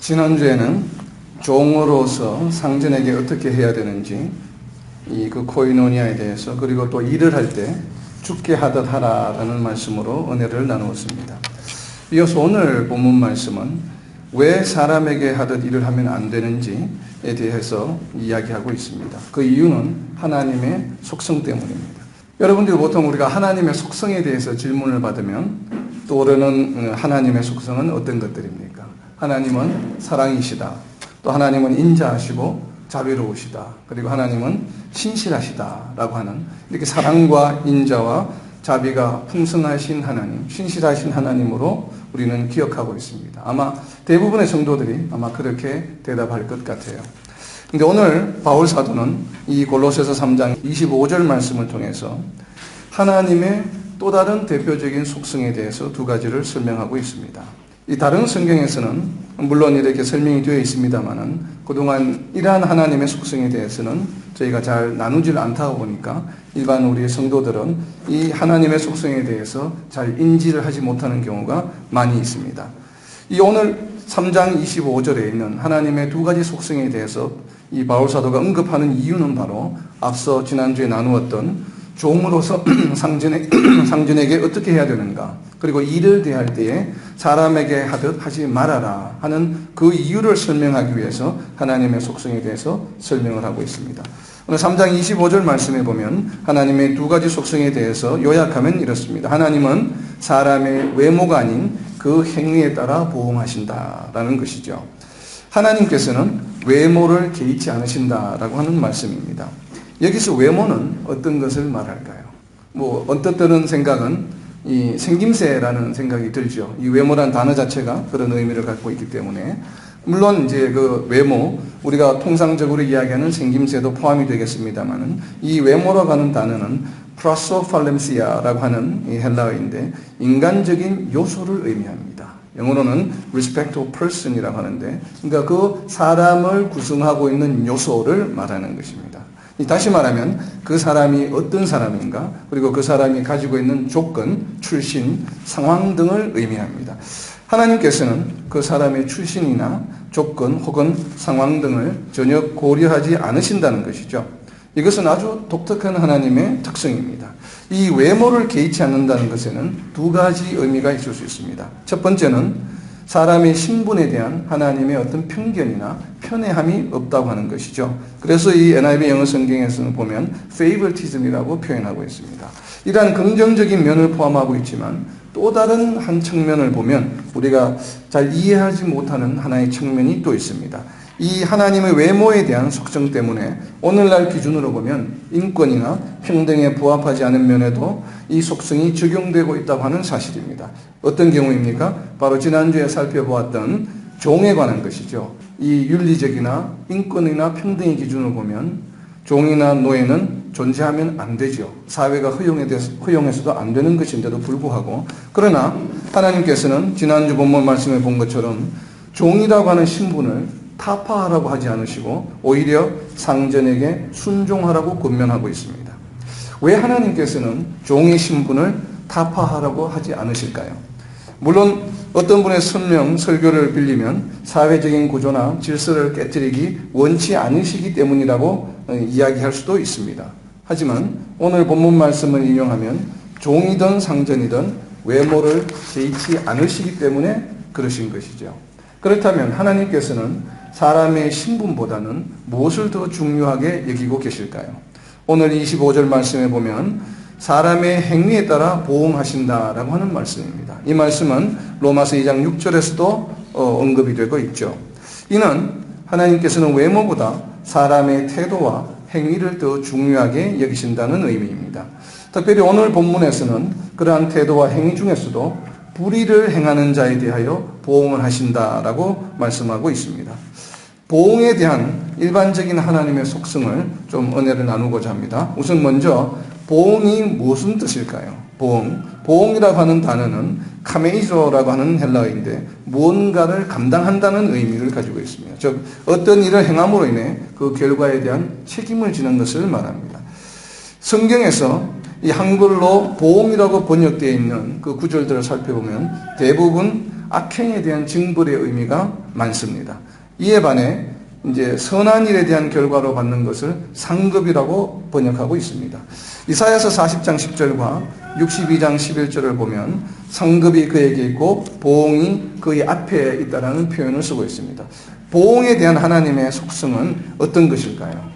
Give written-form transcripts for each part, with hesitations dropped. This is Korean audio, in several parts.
지난주에는 종으로서 상전에게 어떻게 해야 되는지 그 코이노니아에 대해서 그리고 또 일을 할 때 죽게 하듯 하라라는 말씀으로 은혜를 나누었습니다. 이어서 오늘 본문 말씀은 왜 사람에게 하듯 일을 하면 안 되는지에 대해서 이야기하고 있습니다. 그 이유는 하나님의 속성 때문입니다. 여러분들이 보통 우리가 하나님의 속성에 대해서 질문을 받으면 떠오르는 하나님의 속성은 어떤 것들입니까? 하나님은 사랑이시다. 또 하나님은 인자하시고 자비로우시다. 그리고 하나님은 신실하시다라고 하는 이렇게 사랑과 인자와 자비가 풍성하신 하나님, 신실하신 하나님으로 우리는 기억하고 있습니다. 아마 대부분의 성도들이 아마 그렇게 대답할 것 같아요. 근데 오늘 바울 사도는 이 골로새서 3장 25절 말씀을 통해서 하나님의 또 다른 대표적인 속성에 대해서 두 가지를 설명하고 있습니다. 이 다른 성경에서는 물론 이렇게 설명이 되어 있습니다만은 그동안 이러한 하나님의 속성에 대해서는 저희가 잘 나누질 않다 보니까 일반 우리 성도들은 이 하나님의 속성에 대해서 잘 인지를 하지 못하는 경우가 많이 있습니다. 이 오늘 3장 25절에 있는 하나님의 두 가지 속성에 대해서 이 바울 사도가 언급하는 이유는 바로 앞서 지난주에 나누었던 종으로서 상전에게 어떻게 해야 되는가, 그리고 일을 대할 때에 사람에게 하듯 하지 말아라 하는 그 이유를 설명하기 위해서 하나님의 속성에 대해서 설명을 하고 있습니다. 오늘 3장 25절 말씀에 보면 하나님의 두 가지 속성에 대해서 요약하면 이렇습니다. 하나님은 사람의 외모가 아닌 그 행위에 따라 보응하신다라는 것이죠. 하나님께서는 외모를 개의치 않으신다라고 하는 말씀입니다. 여기서 외모는 어떤 것을 말할까요? 언뜻 드는 생각은 이 생김새라는 생각이 들죠. 이 외모란 단어 자체가 그런 의미를 갖고 있기 때문에 물론 이제 그 외모 우리가 통상적으로 이야기하는 생김새도 포함이 되겠습니다만은 이 외모라고 하는 단어는 프라소팔렘시아라고 하는 이 헬라어인데 인간적인 요소를 의미합니다. 영어로는 respect to person이라고 하는데 그러니까 그 사람을 구성하고 있는 요소를 말하는 것입니다. 다시 말하면 그 사람이 어떤 사람인가 그리고 그 사람이 가지고 있는 조건, 출신, 상황 등을 의미합니다. 하나님께서는 그 사람의 출신이나 조건 혹은 상황 등을 전혀 고려하지 않으신다는 것이죠. 이것은 아주 독특한 하나님의 특성입니다. 이 외모를 개의치 않는다는 것에는 두 가지 의미가 있을 수 있습니다. 첫 번째는 사람의 신분에 대한 하나님의 어떤 편견이나 편애함이 없다고 하는 것이죠. 그래서 이 NIV 영어 성경에서는 보면 favoritism이라고 표현하고 있습니다. 이러한 긍정적인 면을 포함하고 있지만 또 다른 한 측면을 보면 우리가 잘 이해하지 못하는 하나의 측면이 또 있습니다. 이 하나님의 외모에 대한 속성 때문에 오늘날 기준으로 보면 인권이나 평등에 부합하지 않은 면에도 이 속성이 적용되고 있다고 하는 사실입니다. 어떤 경우입니까? 바로 지난주에 살펴보았던 종에 관한 것이죠. 이 윤리적이나 인권이나 평등의 기준으로 보면 종이나 노예는 존재하면 안 되죠. 사회가 허용해서도 안 되는 것인데도 불구하고 그러나 하나님께서는 지난주 본문 말씀에 본 것처럼 종이라고 하는 신분을 타파하라고 하지 않으시고 오히려 상전에게 순종하라고 권면하고 있습니다. 왜 하나님께서는 종의 신분을 타파하라고 하지 않으실까요? 물론 어떤 분의 설교를 빌리면 사회적인 구조나 질서를 깨뜨리기 원치 않으시기 때문이라고 이야기할 수도 있습니다. 하지만 오늘 본문 말씀을 인용하면 종이든 상전이든 외모를 개의치 않으시기 때문에 그러신 것이죠. 그렇다면 하나님께서는 사람의 신분보다는 무엇을 더 중요하게 여기고 계실까요? 오늘 25절 말씀에 보면 사람의 행위에 따라 보응하신다라고 하는 말씀입니다. 이 말씀은 로마서 2장 6절에서도 언급이 되고 있죠. 이는 하나님께서는 외모보다 사람의 태도와 행위를 더 중요하게 여기신다는 의미입니다. 특별히 오늘 본문에서는 그러한 태도와 행위 중에서도 불의를 행하는 자에 대하여 보응을 하신다라고 말씀하고 있습니다. 보응에 대한 일반적인 하나님의 속성을 좀 은혜를 나누고자 합니다. 우선 먼저 보응이 무슨 뜻일까요? 보응이라고 하는 단어는 카메이조라고 하는 헬라어인데 무언가를 감당한다는 의미를 가지고 있습니다. 즉 어떤 일을 행함으로 인해 그 결과에 대한 책임을 지는 것을 말합니다. 성경에서 이 한글로 보응이라고 번역되어 있는 그 구절들을 살펴보면 대부분 악행에 대한 징벌의 의미가 많습니다. 이에 반해 이제 선한 일에 대한 결과로 받는 것을 상급이라고 번역하고 있습니다. 이사야서 40장 10절과 62장 11절을 보면 상급이 그에게 있고 보응이 그의 앞에 있다라는 표현을 쓰고 있습니다. 보응에 대한 하나님의 속성은 어떤 것일까요?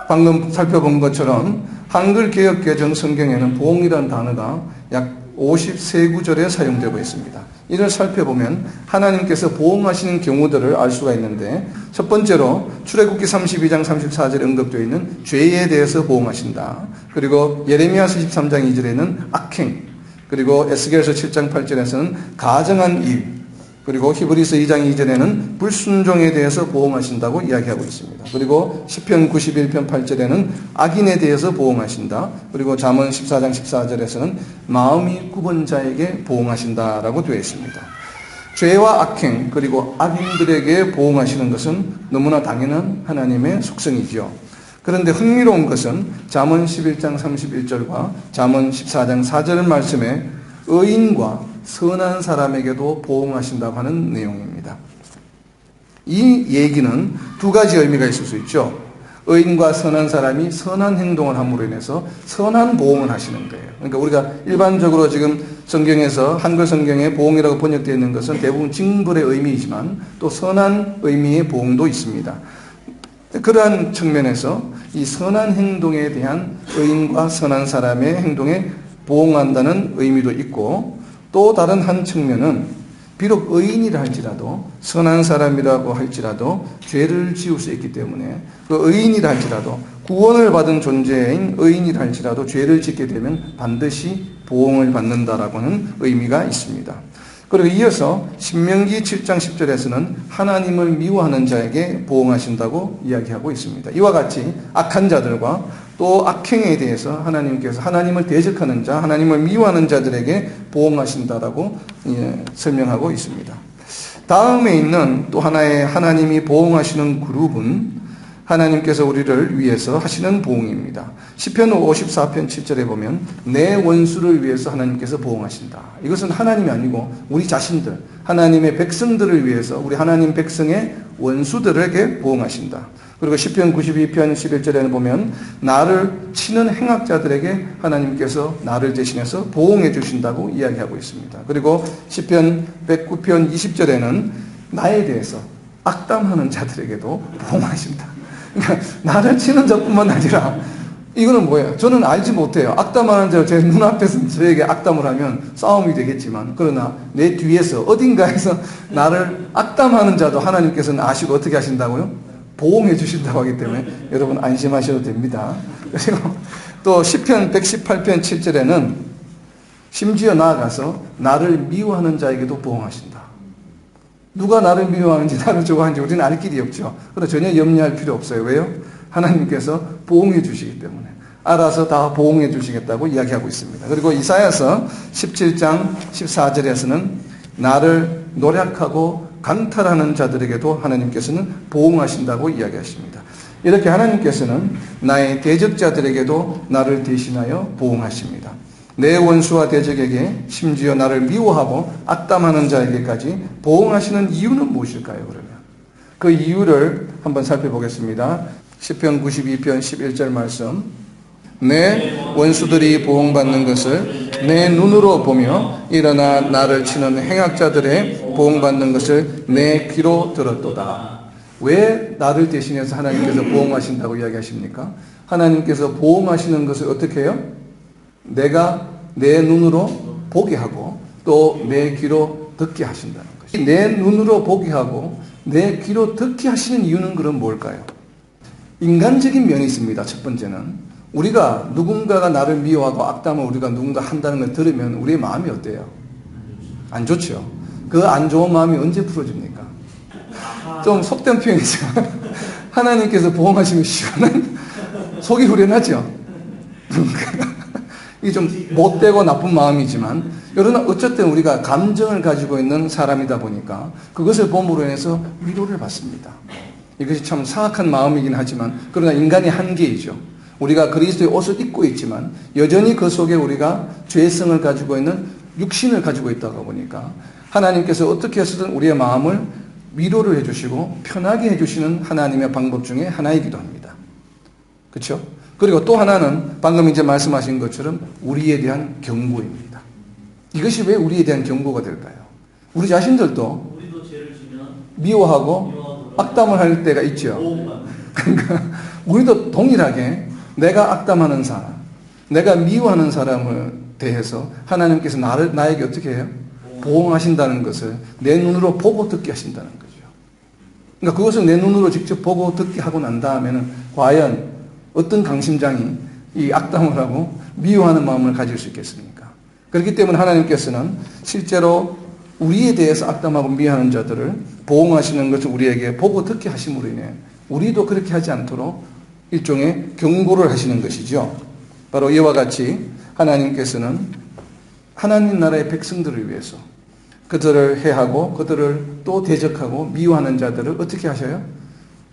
방금 살펴본 것처럼 한글 개역개정 성경에는 보응이라는 단어가 약 53구절에 사용되고 있습니다. 이를 살펴보면 하나님께서 보응하시는 경우들을 알 수가 있는데, 첫 번째로 출애굽기 32장 34절에 언급되어 있는 죄에 대해서 보응하신다. 그리고 예레미야서 13장 2절에는 악행, 그리고 에스겔서 7장 8절에서는 가정한 일, 그리고 히브리서 2장 2절에는 불순종에 대해서 보응하신다고 이야기하고 있습니다. 그리고 시편 91편 8절에는 악인에 대해서 보응하신다. 그리고 잠언 14장 14절에서는 마음이 굽은 자에게 보응하신다라고 되어 있습니다. 죄와 악행 그리고 악인들에게 보응하시는 것은 너무나 당연한 하나님의 속성이지요. 그런데 흥미로운 것은 잠언 11장 31절과 잠언 14장 4절 말씀에 의인과 선한 사람에게도 보응하신다고 하는 내용입니다. 이 얘기는 두 가지 의미가 있을 수 있죠. 의인과 선한 사람이 선한 행동을 함으로 인해서 선한 보응을 하시는 거예요. 그러니까 우리가 일반적으로 지금 성경에서 한글 성경에 보응이라고 번역되어 있는 것은 대부분 징벌의 의미이지만 또 선한 의미의 보응도 있습니다. 그러한 측면에서 이 선한 행동에 대한 의인과 선한 사람의 행동에 보응한다는 의미도 있고, 또 다른 한 측면은 비록 의인이라 할지라도 선한 사람이라고 할지라도 죄를 지을 수 있기 때문에 그 의인이라 할지라도 구원을 받은 존재인 의인이라 할지라도 죄를 짓게 되면 반드시 보응을 받는다라고 하는 의미가 있습니다. 그리고 이어서 신명기 7장 10절에서는 하나님을 미워하는 자에게 보응하신다고 이야기하고 있습니다. 이와 같이 악한 자들과 또 악행에 대해서 하나님께서 하나님을 대적하는 자, 하나님을 미워하는 자들에게 보응하신다라고 설명하고 있습니다. 다음에 있는 또 하나의 하나님이 보응하시는 그룹은 하나님께서 우리를 위해서 하시는 보응입니다. 시편 54편 7절에 보면 내 원수를 위해서 하나님께서 보응하신다. 이것은 하나님이 아니고 우리 자신들, 하나님의 백성들을 위해서 우리 하나님 백성의 원수들에게 보응하신다. 그리고 시편 92편 11절에는 보면 나를 치는 행악자들에게 하나님께서 나를 대신해서 보응해 주신다고 이야기하고 있습니다. 그리고 시편 109편 20절에는 나에 대해서 악담하는 자들에게도 보응하신다. 그러니까 나를 치는 자뿐만 아니라 이거는 뭐예요? 저는 알지 못해요. 악담하는 자, 제 눈앞에서 저에게 악담을 하면 싸움이 되겠지만, 그러나 내 뒤에서 어딘가에서 나를 악담하는 자도 하나님께서는 아시고 어떻게 하신다고요? 보응해 주신다고 하기 때문에 여러분 안심하셔도 됩니다. 그리고 또 시편 118편 7절에는 심지어 나아가서 나를 미워하는 자에게도 보응하신다. 누가 나를 미워하는지 나를 좋아하는지 우리는 알 길이 없죠. 그러나 전혀 염려할 필요 없어요. 왜요? 하나님께서 보응해 주시기 때문에 알아서 다 보응해 주시겠다고 이야기하고 있습니다. 그리고 이사야서 17장 14절에서는 나를 노략하고 강탈하는 자들에게도 하나님께서는 보응하신다고 이야기하십니다. 이렇게 하나님께서는 나의 대적자들에게도 나를 대신하여 보응하십니다. 내 원수와 대적에게 심지어 나를 미워하고 악담하는 자에게까지 보응하시는 이유는 무엇일까요? 그러면 그 이유를 한번 살펴보겠습니다. 시편 92편 11절 말씀, 내 원수들이 보응받는 것을 내 눈으로 보며 일어나 나를 치는 행악자들의 보응받는 것을 내 귀로 들었도다. 왜 나를 대신해서 하나님께서 보응하신다고 이야기하십니까? 하나님께서 보응하시는 것을 어떻게 해요? 내가 내 눈으로 보게 하고 또 내 귀로 듣게 하신다는 것이. 내 눈으로 보게 하고 내 귀로 듣게 하시는 이유는 그럼 뭘까요? 인간적인 면이 있습니다. 첫 번째는 우리가 누군가가 나를 미워하고 악담을 우리가 누군가 한다는 걸 들으면 우리의 마음이 어때요? 안 좋죠. 그 안 좋은 마음이 언제 풀어집니까? 좀 속된 표현이지만 하나님께서 보응하시면 시원한 속이 후련하죠. 이게 좀 못되고 나쁜 마음이지만 그러나 어쨌든 우리가 감정을 가지고 있는 사람이다 보니까 그것을 봄으로 인해서 위로를 받습니다. 이것이 참 사악한 마음이긴 하지만 그러나 인간의 한계이죠. 우리가 그리스도의 옷을 입고 있지만 여전히 그 속에 우리가 죄성을 가지고 있는 육신을 가지고 있다가 보니까 하나님께서 어떻게 해서든 우리의 마음을 위로를 해주시고 편하게 해주시는 하나님의 방법 중에 하나이기도 합니다. 그렇죠? 그리고 또 하나는 방금 이제 말씀하신 것처럼 우리에 대한 경고입니다. 이것이 왜 우리에 대한 경고가 될까요? 우리 자신들도 미워하고 악담을 할 때가 있죠. 그러니까 우리도 동일하게 내가 악담하는 사람, 내가 미워하는 사람을 대해서 하나님께서 나에게 어떻게 해요? 보응하신다는 것을 내 눈으로 보고 듣게 하신다는 거죠. 그러니까 그것을 내 눈으로 직접 보고 듣게 하고 난 다음에는 과연 어떤 강심장이 이 악담을 하고 미워하는 마음을 가질 수 있겠습니까? 그렇기 때문에 하나님께서는 실제로 우리에 대해서 악담하고 미워하는 자들을 보응하시는 것을 우리에게 보고 듣게 하심으로 인해 우리도 그렇게 하지 않도록 일종의 경고를 하시는 것이죠. 바로 이와 같이 하나님께서는 하나님 나라의 백성들을 위해서 그들을 해하고 그들을 또 대적하고 미워하는 자들을 어떻게 하셔요?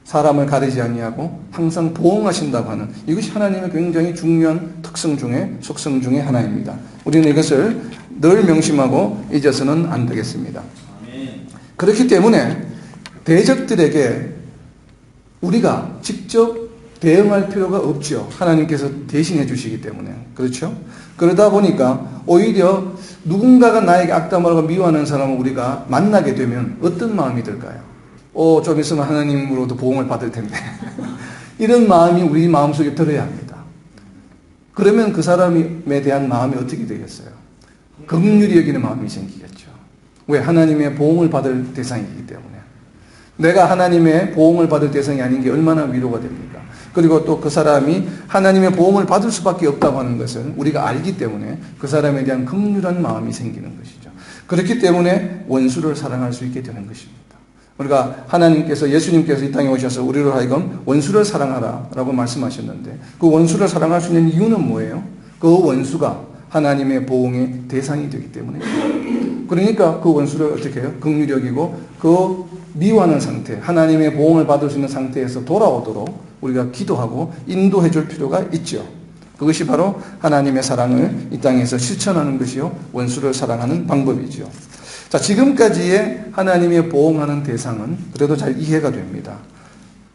사람을 가리지 아니하고 항상 보응하신다고 하는 이것이 하나님의 굉장히 중요한 특성 중에 속성 중에 하나입니다. 우리는 이것을 늘 명심하고 잊어서는 안 되겠습니다. 그렇기 때문에 대적들에게 우리가 직접 대응할 필요가 없죠. 하나님께서 대신해 주시기 때문에. 그렇죠? 그러다 보니까 오히려 누군가가 나에게 악담하고 미워하는 사람을 우리가 만나게 되면 어떤 마음이 들까요? 좀 있으면 하나님으로도 보응을 받을 텐데. 이런 마음이 우리 마음속에 들어야 합니다. 그러면 그 사람에 대한 마음이 어떻게 되겠어요? 긍휼히 여기는 마음이 생기겠죠. 왜? 하나님의 보응을 받을 대상이기 때문에. 내가 하나님의 보응을 받을 대상이 아닌 게 얼마나 위로가 됩니까? 그리고 또 그 사람이 하나님의 보응을 받을 수밖에 없다고 하는 것을 우리가 알기 때문에 그 사람에 대한 긍휼한 마음이 생기는 것이죠. 그렇기 때문에 원수를 사랑할 수 있게 되는 것입니다. 우리가 하나님께서 예수님께서 이 땅에 오셔서 우리로 하여금 원수를 사랑하라 라고 말씀하셨는데 그 원수를 사랑할 수 있는 이유는 뭐예요? 그 원수가 하나님의 보응의 대상이 되기 때문에 그러니까 그 원수를 어떻게 해요? 긍휼히 여기고 그 미워하는 상태, 하나님의 보응을 받을 수 있는 상태에서 돌아오도록 우리가 기도하고 인도해 줄 필요가 있죠. 그것이 바로 하나님의 사랑을 이 땅에서 실천하는 것이요 원수를 사랑하는 방법이죠. 자, 지금까지의 하나님의 보응하는 대상은 그래도 잘 이해가 됩니다.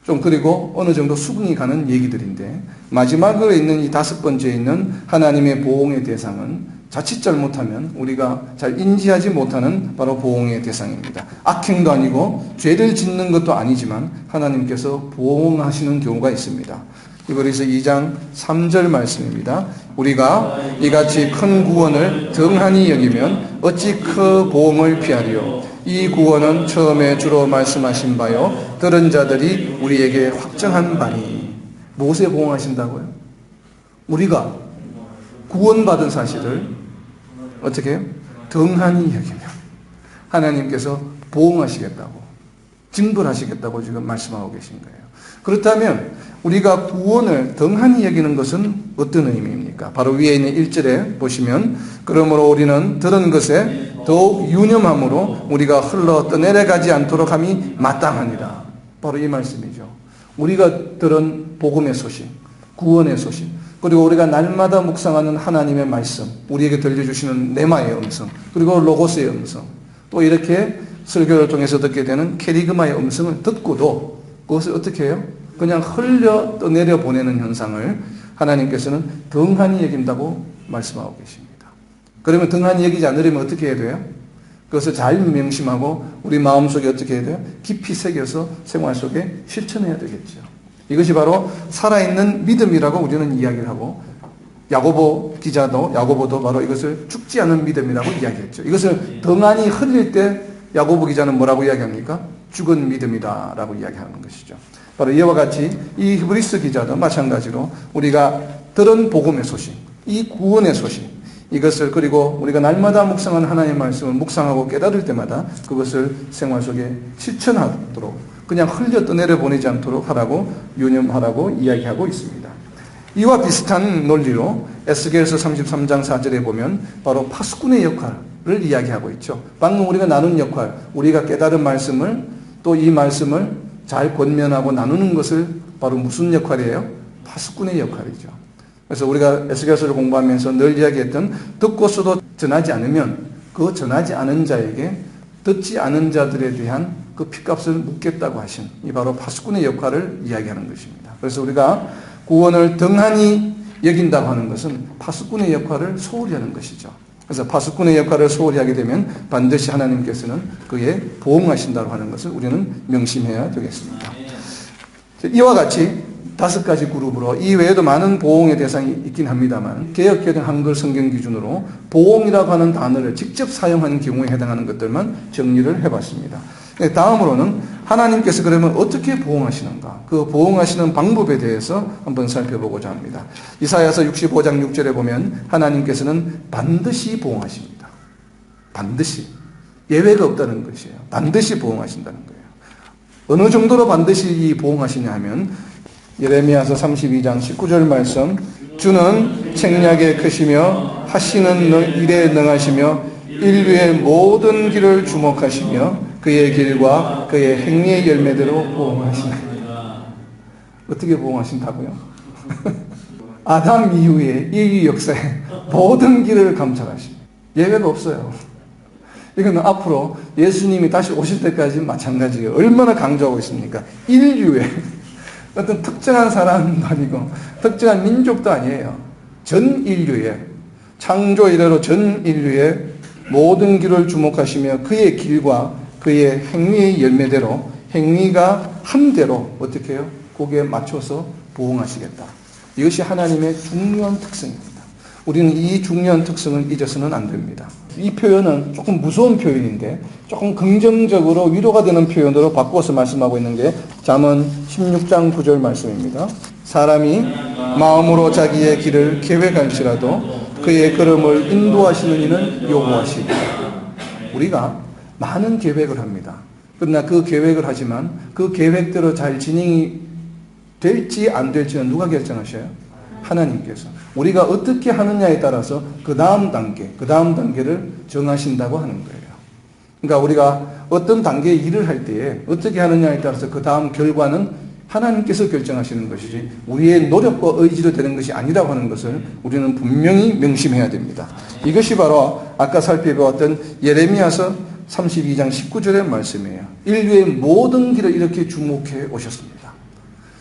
좀 그리고 어느 정도 수긍이 가는 얘기들인데 마지막으로 있는 이 5번째에 있는 하나님의 보응의 대상은 자칫 잘못하면 우리가 잘 인지하지 못하는 바로 보응의 대상입니다. 악행도 아니고 죄를 짓는 것도 아니지만 하나님께서 보응하시는 경우가 있습니다. 히브리서 2장 3절 말씀입니다. 우리가 이같이 큰 구원을 등한히 여기면 어찌 그 보응을 피하리요. 이 구원은 처음에 주로 말씀하신 바요 들은 자들이 우리에게 확정한 바니. 무엇에 보응하신다고요? 우리가 구원받은 사실을 어떻게 해요? 등한히 여기면 하나님께서 보응하시겠다고 징벌하시겠다고 지금 말씀하고 계신 거예요. 그렇다면 우리가 구원을 등한히 여기는 것은 어떤 의미입니까? 바로 위에 있는 1절에 보시면 그러므로 우리는 들은 것에 더욱 유념함으로 우리가 흘러 떠내려가지 않도록 함이 마땅하니라. 바로 이 말씀이죠. 우리가 들은 복음의 소식, 구원의 소식, 그리고 우리가 날마다 묵상하는 하나님의 말씀, 우리에게 들려주시는 레마의 음성, 그리고 로고스의 음성, 또 이렇게 설교를 통해서 듣게 되는 캐리그마의 음성을 듣고도 그것을 어떻게 해요? 그냥 흘려 떠내려 보내는 현상을 하나님께서는 등한히 여긴다고 말씀하고 계십니다. 그러면 등한히 여기지 않으려면 어떻게 해야 돼요? 그것을 잘 명심하고 우리 마음속에 어떻게 해야 돼요? 깊이 새겨서 생활 속에 실천해야 되겠죠. 이것이 바로 살아있는 믿음이라고 우리는 이야기를 하고 야고보도 바로 이것을 죽지 않은 믿음이라고 이야기했죠. 이것을 등한히 흘릴 때 야고보 기자는 뭐라고 이야기합니까? 죽은 믿음이다라고 이야기하는 것이죠. 바로 이와 같이 이 히브리서 기자도 마찬가지로 우리가 들은 복음의 소식, 이 구원의 소식, 이것을 그리고 우리가 날마다 묵상하는 하나님의 말씀을 묵상하고 깨달을 때마다 그것을 생활 속에 실천하도록 그냥 흘려 떠내려 보내지 않도록 하라고 유념하라고 이야기하고 있습니다. 이와 비슷한 논리로 에스겔서 33장 4절에 보면 바로 파수꾼의 역할을 이야기하고 있죠. 방금 우리가 나눈 역할, 우리가 깨달은 말씀을 또 이 말씀을 잘 권면하고 나누는 것을 바로 무슨 역할이에요? 파수꾼의 역할이죠. 그래서 우리가 에스겔서를 공부하면서 늘 이야기했던 듣고서도 전하지 않으면 그 전하지 않은 자에게 듣지 않은 자들에 대한 그 핏값을 묻겠다고 하신 이 바로 파수꾼의 역할을 이야기하는 것입니다. 그래서 우리가 구원을 등한히 여긴다고 하는 것은 파수꾼의 역할을 소홀히 하는 것이죠. 그래서 파수꾼의 역할을 소홀히 하게 되면 반드시 하나님께서는 그에 보응하신다고 하는 것을 우리는 명심해야 되겠습니다. 이와 같이 5가지 그룹으로 이 외에도 많은 보응의 대상이 있긴 합니다만 개역개정 한글 성경 기준으로 보응이라고 하는 단어를 직접 사용하는 경우에 해당하는 것들만 정리를 해봤습니다. 다음으로는 하나님께서 그러면 어떻게 보응하시는가, 그 보응하시는 방법에 대해서 한번 살펴보고자 합니다. 이사야서 65장 6절에 보면 하나님께서는 반드시 보응하십니다. 반드시. 예외가 없다는 것이에요. 반드시 보응하신다는 거예요. 어느 정도로 반드시 보응하시냐 하면 예레미야서 32장 19절 말씀, 주는 책략에 크시며 하시는 일에 능하시며 인류의 모든 길을 주목하시며 그의 길과 그의 행위의 열매대로 보응하시나이다. 어떻게 보응하신다고요? 아담 이후에 인류 역사의 모든 길을 감찰하십니다. 예외가 없어요. 이거는 앞으로 예수님이 다시 오실 때까지 마찬가지예요. 얼마나 강조하고 있습니까? 인류의 어떤 특정한 사람도 아니고 특정한 민족도 아니에요. 전 인류의, 창조 이래로 전 인류의 모든 길을 주목하시며 그의 길과 그의 행위의 열매대로, 행위가 함대로 어떻게 해요? 거기에 맞춰서 보응하시겠다. 이것이 하나님의 중요한 특성입니다. 우리는 이 중요한 특성을 잊어서는 안 됩니다. 이 표현은 조금 무서운 표현인데 조금 긍정적으로 위로가 되는 표현으로 바꿔서 말씀하고 있는 게 잠언 16장 9절 말씀입니다. 사람이 마음으로 자기의 길을 계획할지라도 그의 걸음을 인도하시는 이는 여호와시다. 우리가 많은 계획을 합니다. 그러나 그 계획을 하지만 그 계획대로 잘 진행이 될지 안 될지는 누가 결정하셔요? 하나님께서. 우리가 어떻게 하느냐에 따라서 그 다음 단계를 정하신다고 하는 거예요. 그러니까 우리가 어떤 단계의 일을 할 때에 어떻게 하느냐에 따라서 그 다음 결과는 하나님께서 결정하시는 것이지 우리의 노력과 의지로 되는 것이 아니라고 하는 것을 우리는 분명히 명심해야 됩니다. 이것이 바로 아까 살펴보았던 예레미야서 32장 19절의 말씀이에요. 인류의 모든 길을 이렇게 주목해 오셨습니다.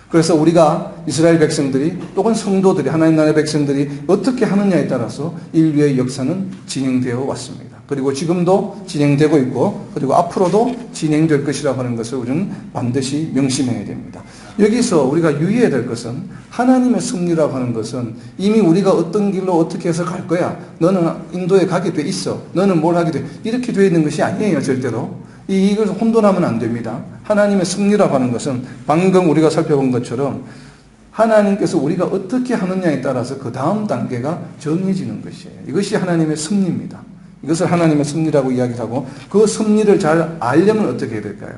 그래서 우리가 이스라엘 백성들이 또는 성도들이 하나님 나라의 백성들이 어떻게 하느냐에 따라서 인류의 역사는 진행되어 왔습니다. 그리고 지금도 진행되고 있고 그리고 앞으로도 진행될 것이라고 하는 것을 우리는 반드시 명심해야 됩니다. 여기서 우리가 유의해야 될 것은 하나님의 섭리라고 하는 것은 이미 우리가 어떤 길로 어떻게 해서 갈 거야. 너는 인도에 가게 돼 있어. 너는 뭘 하게 돼. 이렇게 되어 있는 것이 아니에요. 절대로. 이걸 혼돈하면 안 됩니다. 하나님의 섭리라고 하는 것은 방금 우리가 살펴본 것처럼 하나님께서 우리가 어떻게 하느냐에 따라서 그 다음 단계가 정해지는 것이에요. 이것이 하나님의 섭리입니다. 이것을 하나님의 섭리라고 이야기하고 그 섭리를 잘 알려면 어떻게 해야 될까요?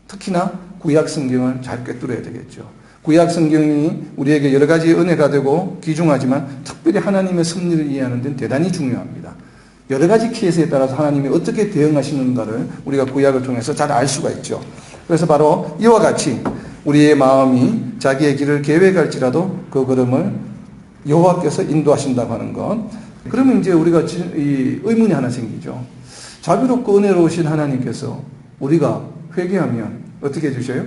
특히나 구약 성경을 잘 꿰뚫어야 되겠죠. 구약 성경이 우리에게 여러 가지 은혜가 되고 귀중하지만 특별히 하나님의 섭리를 이해하는 데는 대단히 중요합니다. 여러 가지 케이스에 따라서 하나님이 어떻게 대응하시는가를 우리가 구약을 통해서 잘 알 수가 있죠. 그래서 바로 이와 같이 우리의 마음이 자기의 길을 계획할지라도 그 걸음을 여호와께서 인도하신다고 하는 것. 그러면 이제 우리가 이 의문이 하나 생기죠. 자비롭고 은혜로우신 하나님께서 우리가 회개하면 어떻게 해주셔요?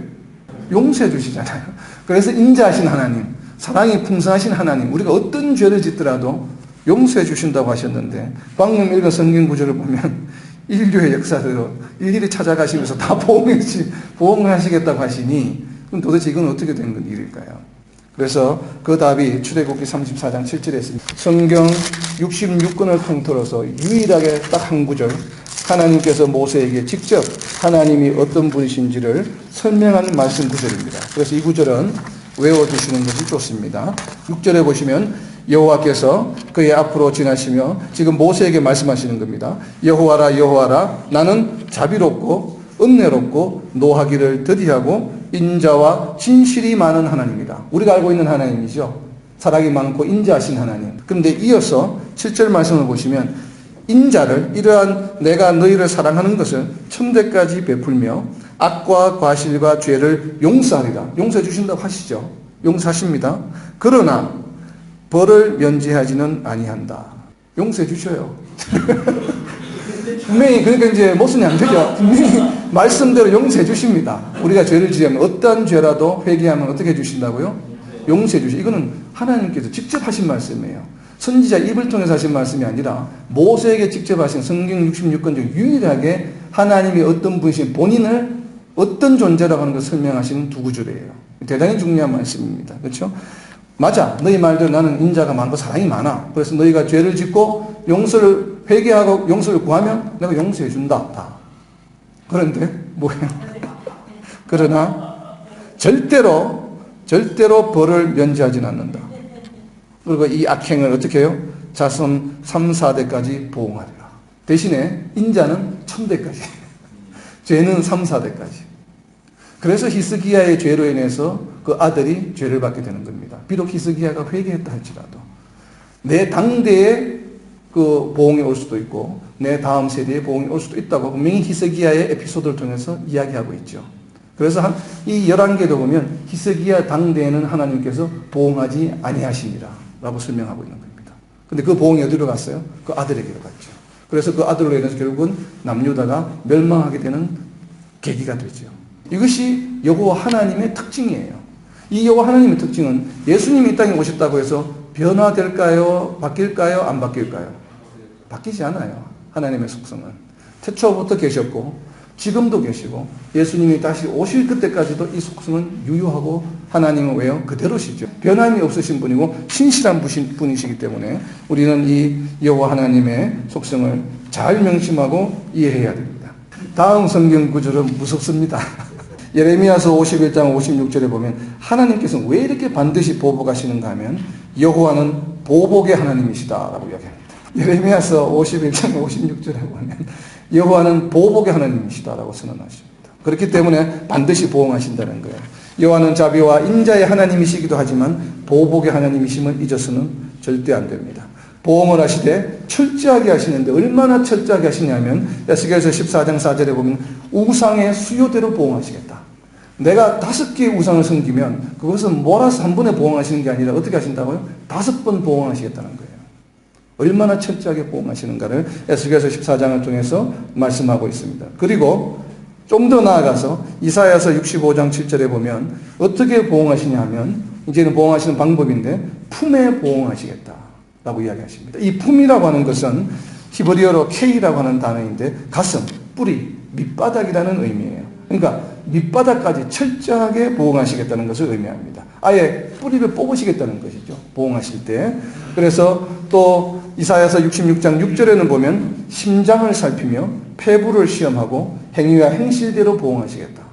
용서해 주시잖아요. 그래서 인자하신 하나님, 사랑이 풍성하신 하나님, 우리가 어떤 죄를 짓더라도 용서해 주신다고 하셨는데 방금 읽은 성경 구절을 보면 인류의 역사대로 일일이 찾아가시면서 다 보응하시겠다고 하시니 그럼 도대체 이건 어떻게 된 일일까요? 그래서 그 답이 출애굽기 34장 7절에 있습니다. 성경 66권을 통틀어서 유일하게 딱 한 구절 하나님께서 모세에게 직접 하나님이 어떤 분이신지를 설명하는 말씀 구절입니다. 그래서 이 구절은 외워두시는 것이 좋습니다. 6절에 보시면 여호와께서 그의 앞으로 지나시며 지금 모세에게 말씀하시는 겁니다. 여호와라 여호와라 나는 자비롭고 은혜롭고 노하기를 더디하고 인자와 진실이 많은 하나님이다. 우리가 알고 있는 하나님이죠. 사랑이 많고 인자하신 하나님. 그런데 이어서 7절 말씀을 보시면 인자를 이러한 내가 너희를 사랑하는 것을 천대까지 베풀며 악과 과실과 죄를 용서하리라. 용서해 주신다고 하시죠. 용서하십니다. 그러나 벌을 면제하지는 아니한다. 용서해 주셔요. 분명히 그러니까 이제 무슨 안 되죠. 분명히 말씀대로 용서해 주십니다. 우리가 죄를 지으면 어떠한 죄라도 회개하면 어떻게 해 주신다고요? 용서해 주시. 이거는 하나님께서 직접 하신 말씀이에요. 선지자 입을 통해서 하신 말씀이 아니라 모세에게 직접 하신 성경 66권 중 유일하게 하나님이 어떤 분이신 본인을 어떤 존재라고 하는 것을 설명하시는 두 구절이에요. 대단히 중요한 말씀입니다. 그렇죠? 맞아. 너희 말대로 나는 인자가 많고 사랑이 많아. 그래서 너희가 죄를 짓고 용서를 회개하고 용서를 구하면 내가 용서해 준다. 다. 그런데 뭐예요? 그러나 절대로 벌을 면제하지는 않는다. 그리고 이 악행을 어떻게 해요? 자손 3, 4대까지 보응하리라. 대신에 인자는 1000대까지. 죄는 3, 4대까지. 그래서 히스기야의 죄로 인해서 그 아들이 죄를 받게 되는 겁니다. 비록 히스기야가 회개했다 할지라도 내 당대에 그 보응이 올 수도 있고 내 다음 세대에 보응이 올 수도 있다고 분명히 히스기야의 에피소드를 통해서 이야기하고 있죠. 그래서 이 11개도 보면 히스기야 당대에는 하나님께서 보응하지 아니하시니라 라고 설명하고 있는 겁니다. 근데 그 보응이 어디로 갔어요? 그 아들에게로 갔죠. 그래서 그 아들로 인해서 결국은 남유다가 멸망하게 되는 계기가 되죠. 이것이 여호와 하나님의 특징이에요. 이 여호와 하나님의 특징은 예수님이 이 땅에 오셨다고 해서 변화될까요? 바뀔까요? 안 바뀔까요? 바뀌지 않아요. 하나님의 속성은. 태초부터 계셨고 지금도 계시고 예수님이 다시 오실 그때까지도 이 속성은 유효하고 하나님은 왜요? 그대로시죠. 변함이 없으신 분이고 신실한 분이시기 때문에 우리는 이 여호와 하나님의 속성을 잘 명심하고 이해해야 됩니다. 다음 성경 구절은 무섭습니다. 예레미야서 51장 56절에 보면 하나님께서 왜 이렇게 반드시 보복하시는가 하면 여호와는 보복의 하나님이시다라고 이야기합니다. 예레미야서 51장 56절에 보면 여호와는 보복의 하나님이시다라고 선언하십니다. 그렇기 때문에 반드시 보응하신다는 거예요. 여호와는 자비와 인자의 하나님이시기도 하지만 보복의 하나님이심을 잊어서는 절대 안 됩니다. 보응을 하시되 철저하게 하시는데 얼마나 철저하게 하시냐면 에스겔서 14장 4절에 보면 우상의 수요대로 보응하시겠다. 내가 5개의 우상을 섬기면 그것은 몰아서 한 번에 보응하시는 게 아니라 어떻게 하신다고요? 5번 보응하시겠다는 거예요. 얼마나 철저하게 보응하시는가를 에스겔서 14장을 통해서 말씀하고 있습니다. 그리고 좀 더 나아가서 이사야서 65장 7절에 보면 어떻게 보응하시냐 하면 이제는 보응하시는 방법인데 품에 보응하시겠다 라고 이야기하십니다. 이 품이라고 하는 것은 히브리어로 K라고 하는 단어인데 가슴, 뿌리, 밑바닥이라는 의미예요. 그러니까 밑바닥까지 철저하게 보응하시겠다는 것을 의미합니다. 아예 뿌리를 뽑으시겠다는 것이죠. 보응하실 때. 그래서 또 이사야서 66장 6절에는 보면 심장을 살피며 폐부를 시험하고 행위와 행실대로 보응하시겠다.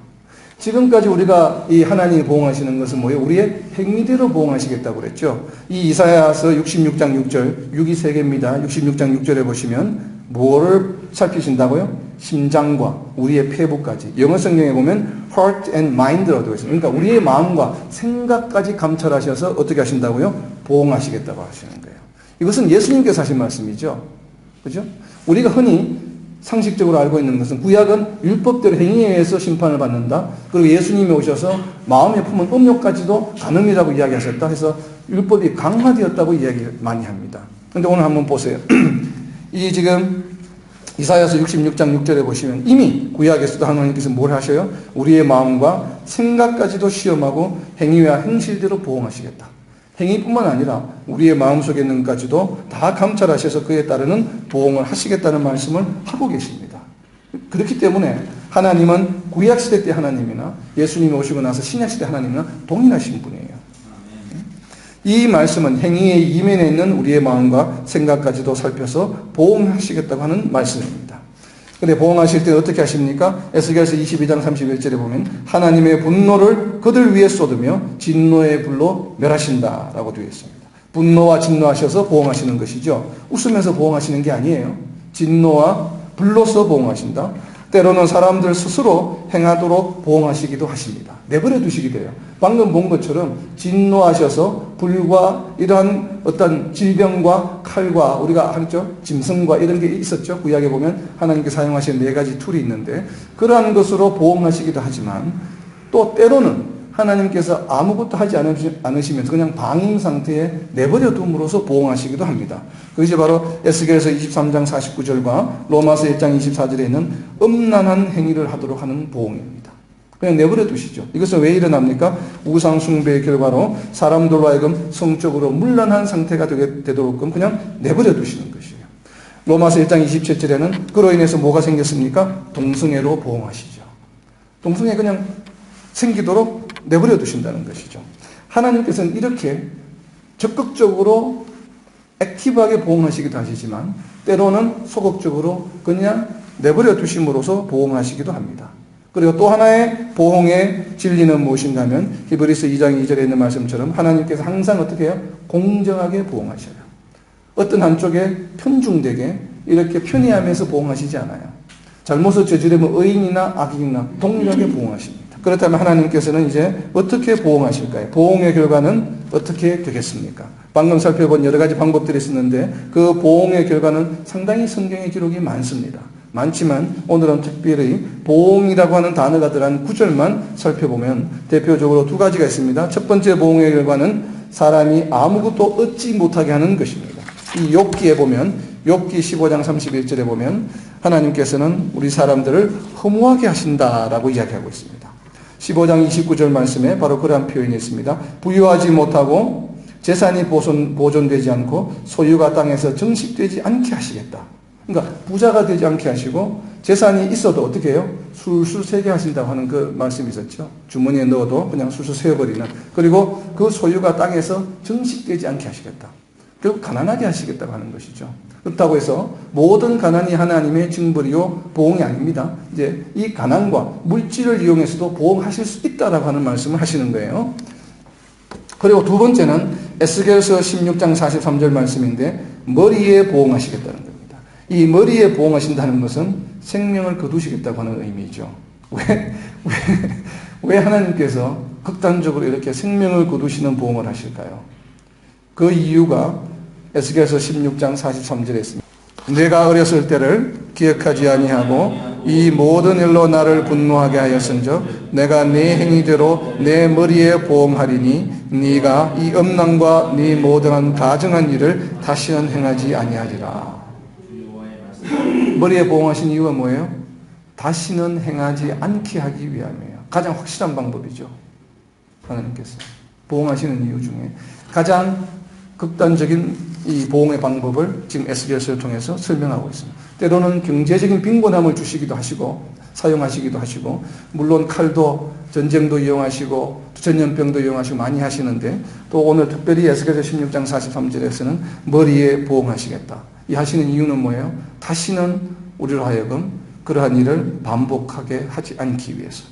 지금까지 우리가 이 하나님이 보응하시는 것은 뭐예요? 우리의 행위대로 보응하시겠다고 그랬죠. 이 이사야서 66장 6절, 6이 3개입니다. 66장 6절에 보시면 뭐를 살피신다고요? 심장과 우리의 폐부까지. 영어 성경에 보면 heart and mind라고 되어 있습니다. 그러니까 우리의 마음과 생각까지 감찰하셔서 어떻게 하신다고요? 보응하시겠다고 하시는 거예요. 이것은 예수님께서 하신 말씀이죠. 그죠? 우리가 흔히 상식적으로 알고 있는 것은 구약은 율법대로 행위에 의해서 심판을 받는다. 그리고 예수님이 오셔서 마음에 품은 음욕까지도 간음이라고 이야기하셨다 해서 율법이 강화되었다고 이야기 많이 합니다. 그런데 오늘 한번 보세요. 이 지금 이사야서 66장 6절에 보시면 이미 구약에서도 하나님께서 뭘 하셔요? 우리의 마음과 생각까지도 시험하고 행위와 행실대로 보응하시겠다. 행위뿐만 아니라 우리의 마음속에 있는 것까지도 다 감찰하셔서 그에 따르는 보응을 하시겠다는 말씀을 하고 계십니다. 그렇기 때문에 하나님은 구약시대 때 하나님이나 예수님이 오시고 나서 신약시대 하나님이나 동일하신 분이에요. 이 말씀은 행위의 이면에 있는 우리의 마음과 생각까지도 살펴서 보응하시겠다고 하는 말씀입니다. 근데 보응하실 때 어떻게 하십니까? 에스겔서 22장 31절에 보면 하나님의 분노를 그들 위에 쏟으며 진노의 불로 멸하신다라고 되어 있습니다. 분노와 진노하셔서 보응하시는 것이죠. 웃으면서 보응하시는 게 아니에요. 진노와 불로서 보응하신다. 때로는 사람들 스스로 행하도록 보응하시기도 하십니다. 내버려 두시게 돼요. 방금 본 것처럼 진노하셔서 불과 이러한 어떤 질병과 칼과 우리가 하죠 짐승과 이런 게 있었죠. 구약에 보면 하나님께 사용하신 4가지 툴이 있는데 그러한 것으로 보응하시기도 하지만 또 때로는 하나님께서 아무것도 하지 않으시면서 그냥 방임 상태에 내버려 둠으로써 보응하시기도 합니다. 그것이 바로 에스겔서 23장 49절과 로마서 1장 24절에 있는 음란한 행위를 하도록 하는 보응입니다. 그냥 내버려 두시죠. 이것은 왜 일어납니까? 우상 숭배의 결과로 사람들로 하여금 성적으로 문란한 상태가 되도록끔 그냥 내버려 두시는 것이에요. 로마서 1장 27절에는 그로 인해서 뭐가 생겼습니까? 동성애로 보응하시죠. 동성애 그냥 생기도록 내버려 두신다는 것이죠. 하나님께서는 이렇게 적극적으로 액티브하게 보응하시기도 하시지만 때로는 소극적으로 그냥 내버려 두심으로써 보응하시기도 합니다. 그리고 또 하나의 보응의 진리는 무엇인가 하면 히브리서 2장 2절에 있는 말씀처럼 하나님께서 항상 어떻게 해요? 공정하게 보응하셔요. 어떤 한쪽에 편중되게 이렇게 편의하면서 보응하시지 않아요. 잘못을 저지르면 의인이나 악인이나 동일하게 보응하십니다. 그렇다면 하나님께서는 이제 어떻게 보응하실까요? 보응의 결과는 어떻게 되겠습니까? 방금 살펴본 여러 가지 방법들이 있었는데 그 보응의 결과는 상당히 성경의 기록이 많습니다. 많지만 오늘은 특별히 보응이라고 하는 단어가 들어간 구절만 살펴보면 대표적으로 두 가지가 있습니다. 첫 번째 보응의 결과는 사람이 아무것도 얻지 못하게 하는 것입니다. 이 욥기에 보면 욥기 15장 31절에 보면 하나님께서는 우리 사람들을 허무하게 하신다라고 이야기하고 있습니다. 15장 29절 말씀에 바로 그러한 표현이 있습니다. 부유하지 못하고 재산이 보존되지 않고 소유가 땅에서 정식되지 않게 하시겠다. 그러니까 부자가 되지 않게 하시고 재산이 있어도 어떻게 해요? 술술 새게 하신다고 하는 그 말씀이 있었죠. 주머니에 넣어도 그냥 술술 새어버리는. 그리고 그 소유가 땅에서 정식되지 않게 하시겠다. 결국 가난하게 하시겠다고 하는 것이죠. 그렇다고 해서 모든 가난이 하나님의 징벌이요 보응이 아닙니다. 이제 이 가난과 물질을 이용해서도 보응하실 수 있다라고 하는 말씀을 하시는 거예요. 그리고 두 번째는 에스겔서 16장 43절 말씀인데 머리에 보응하시겠다는 겁니다. 이 머리에 보응하신다는 것은 생명을 거두시겠다고 하는 의미죠. 왜 하나님께서 극단적으로 이렇게 생명을 거두시는 보응을 하실까요? 그 이유가 에스겔서 16장 43절에 있습니다. 내가 어렸을 때를 기억하지 아니하고 이 모든 일로 나를 분노하게 하였은즉 내가 네 행위대로 내 머리에 보응하리니 네가 이 음란과 네 모든 가증한 일을 다시는 행하지 아니하리라. 머리에 보응하신 이유가 뭐예요? 다시는 행하지 않게 하기 위함이에요. 가장 확실한 방법이죠. 하나님께서 보응하시는 이유 중에 가장 극단적인 이 보응의 방법을 지금 에스겔서를 통해서 설명하고 있습니다. 때로는 경제적인 빈곤함을 주시기도 하시고 사용하시기도 하시고 물론 칼도 전쟁도 이용하시고 전염병도 이용하시고 많이 하시는데 또 오늘 특별히 에스겔서 16장 43절에서는 머리에 보응하시겠다. 이 하시는 이유는 뭐예요? 다시는 우리로 하여금 그러한 일을 반복하게 하지 않기 위해서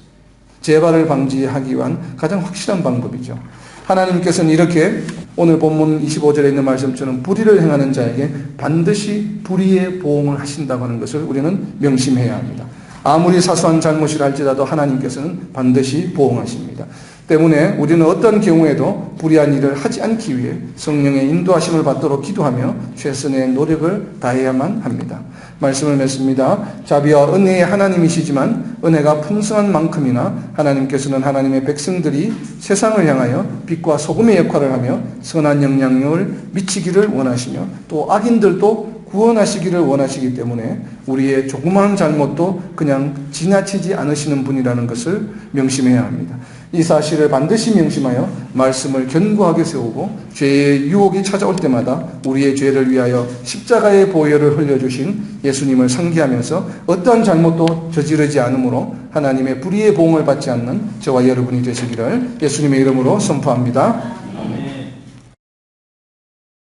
재발을 방지하기 위한 가장 확실한 방법이죠. 하나님께서는 이렇게 오늘 본문 25절에 있는 말씀처럼 불의를 행하는 자에게 반드시 불의의 보응을 하신다고 하는 것을 우리는 명심해야 합니다. 아무리 사소한 잘못이라 할지라도 하나님께서는 반드시 보응하십니다. 때문에 우리는 어떤 경우에도 불의한 일을 하지 않기 위해 성령의 인도하심을 받도록 기도하며 최선의 노력을 다해야만 합니다. 말씀을 맺습니다. 자비와 은혜의 하나님이시지만 은혜가 풍성한 만큼이나 하나님께서는 하나님의 백성들이 세상을 향하여 빛과 소금의 역할을 하며 선한 영향력을 미치기를 원하시며 또 악인들도 구원하시기를 원하시기 때문에 우리의 조그마한 잘못도 그냥 지나치지 않으시는 분이라는 것을 명심해야 합니다. 이 사실을 반드시 명심하여 말씀을 견고하게 세우고 죄의 유혹이 찾아올 때마다 우리의 죄를 위하여 십자가의 보혈을 흘려주신 예수님을 상기하면서 어떠한 잘못도 저지르지 않으므로 하나님의 불의의 보응을 받지 않는 저와 여러분이 되시기를 예수님의 이름으로 선포합니다.